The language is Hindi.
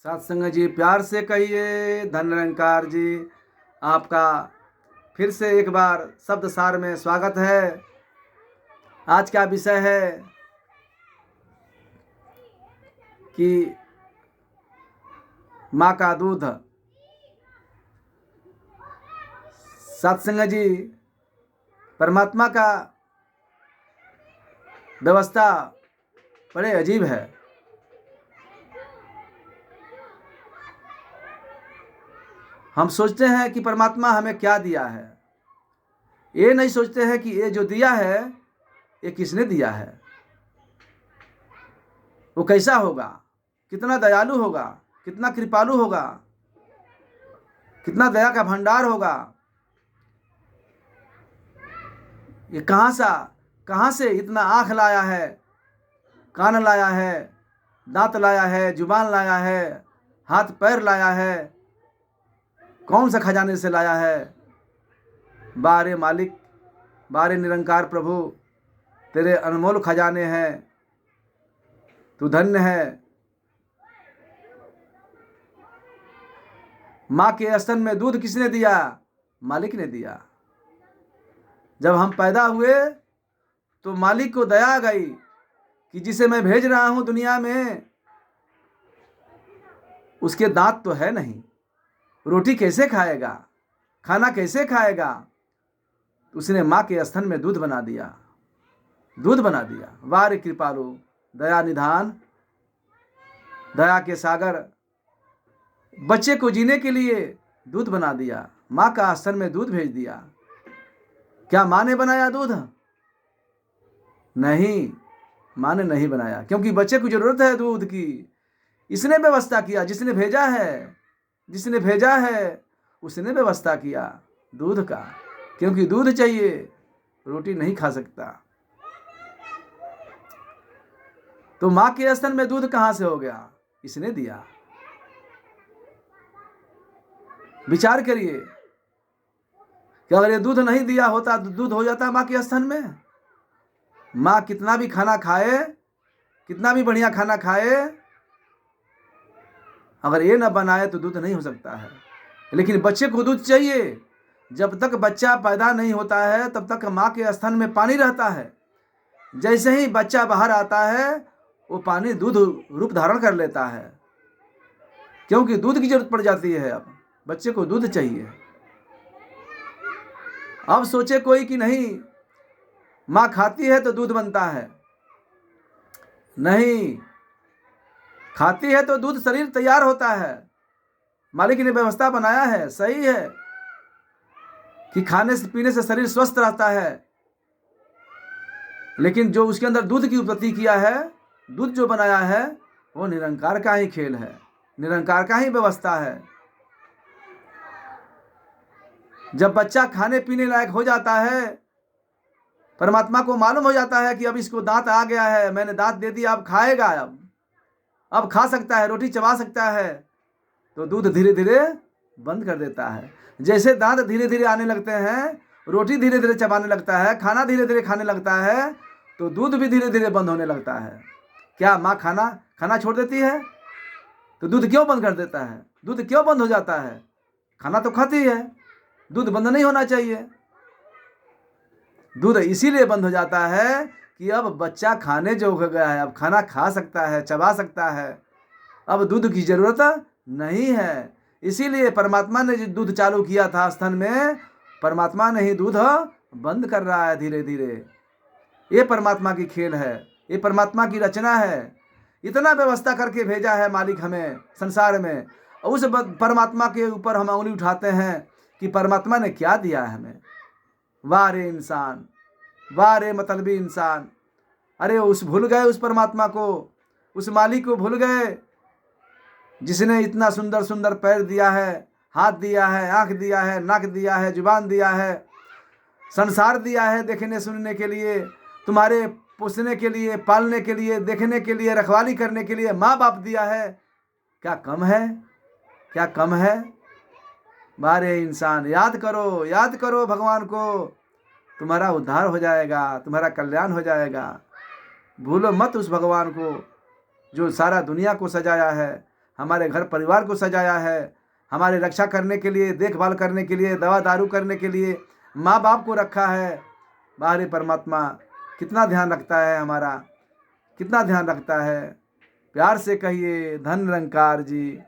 सत्संग जी प्यार से कहिए। धन निरंकार जी, आपका फिर से एक बार शब्द सार में स्वागत है। आज का विषय है कि माँ का दूध। सत्संग जी, परमात्मा का व्यवस्था बड़े अजीब है। हम सोचते हैं कि परमात्मा हमें क्या दिया है, ये नहीं सोचते हैं कि ये जो दिया है ये किसने दिया है, वो कैसा होगा, कितना दयालु होगा, कितना कृपालु होगा, कितना दया का भंडार होगा। ये कहाँ से इतना आँख लाया है, कान लाया है, दांत लाया है, जुबान लाया है, हाथ पैर लाया है, कौन सा खजाने से लाया है। बारे मालिक, बारे निरंकार प्रभु, तेरे अनमोल खजाने हैं, तू धन्य है। माँ के स्तन में दूध किसने दिया? मालिक ने दिया। जब हम पैदा हुए तो मालिक को दया आ गई कि जिसे मैं भेज रहा हूं दुनिया में, उसके दांत तो है नहीं, रोटी कैसे खाएगा, खाना कैसे खाएगा। उसने माँ के स्तन में दूध बना दिया, दूध बना दिया। वारे कृपालु, दया निधान, दया के सागर, बच्चे को जीने के लिए दूध बना दिया, माँ का स्तन में दूध भेज दिया। क्या माँ ने बनाया दूध? नहीं, माँ ने नहीं बनाया, क्योंकि बच्चे को जरूरत है दूध की। इसने व्यवस्था किया, जिसने भेजा है, जिसने भेजा है उसने व्यवस्था किया दूध का, क्योंकि दूध चाहिए, रोटी नहीं खा सकता। तो माँ के स्तन में दूध कहां से हो गया? इसने दिया। विचार करिए कि अगर ये दूध नहीं दिया होता तो दूध हो जाता माँ के स्तन में। माँ कितना भी खाना खाए, कितना भी बढ़िया खाना खाए, अगर ये न बनाए तो दूध नहीं हो सकता है। लेकिन बच्चे को दूध चाहिए। जब तक बच्चा पैदा नहीं होता है तब तक माँ के स्तन में पानी रहता है। जैसे ही बच्चा बाहर आता है वो पानी दूध रूप धारण कर लेता है, क्योंकि दूध की जरूरत पड़ जाती है। अब बच्चे को दूध चाहिए। अब सोचे कोई कि नहीं, माँ खाती है तो दूध बनता है। नहीं, खाती है तो दूध शरीर तैयार होता है। मालिक ने व्यवस्था बनाया है, सही है कि खाने से पीने से शरीर स्वस्थ रहता है, लेकिन जो उसके अंदर दूध की उत्पत्ति किया है, दूध जो बनाया है, वो निरंकार का ही खेल है, निरंकार का ही व्यवस्था है। जब बच्चा खाने पीने लायक हो जाता है, परमात्मा को मालूम हो जाता है कि अब इसको दांत आ गया है, मैंने दांत दे दिया, अब खाएगा, अब खा सकता है, रोटी चबा सकता है, तो दूध धीरे धीरे बंद कर देता है। जैसे दांत धीरे धीरे आने लगते हैं, रोटी धीरे धीरे चबाने लगता है, खाना धीरे धीरे खाने लगता है, तो दूध भी धीरे धीरे बंद होने लगता है। क्या माँ खाना छोड़ देती है तो दूध क्यों बंद कर देता है? दूध क्यों बंद हो जाता है? खाना तो खाती है, दूध बंद नहीं होना चाहिए। दूध इसीलिए बंद हो जाता है कि अब बच्चा खाने जो हो गया है, अब खाना खा सकता है, चबा सकता है, अब दूध की जरूरत नहीं है। इसीलिए परमात्मा ने जो दूध चालू किया था स्तन में, परमात्मा ने ही दूध बंद कर रहा है धीरे धीरे। ये परमात्मा की खेल है, ये परमात्मा की रचना है। इतना व्यवस्था करके भेजा है मालिक हमें संसार में, और उस परमात्मा के ऊपर हम उंगली उठाते हैं कि परमात्मा ने क्या दिया है हमें। वारे इंसान, वारे मतलबी इंसान। अरे उस भूल गए उस परमात्मा को, उस मालिक को भूल गए, जिसने इतना सुंदर सुंदर पैर दिया है, हाथ दिया है, आंख दिया है, नाक दिया है, जुबान दिया है, संसार दिया है देखने सुनने के लिए, तुम्हारे पोसने के लिए, पालने के लिए, देखने के लिए, रखवाली करने के लिए माँ बाप दिया है। क्या कम है? क्या कम है? बारे इंसान, याद करो भगवान को, तुम्हारा उद्धार हो जाएगा, तुम्हारा कल्याण हो जाएगा। भूलो मत उस भगवान को जो सारा दुनिया को सजाया है, हमारे घर परिवार को सजाया है, हमारे रक्षा करने के लिए, देखभाल करने के लिए, दवा दारू करने के लिए माँ बाप को रखा है। बाहरी परमात्मा कितना ध्यान रखता है हमारा, कितना ध्यान रखता है। प्यार से कहिए धन निरंकार जी।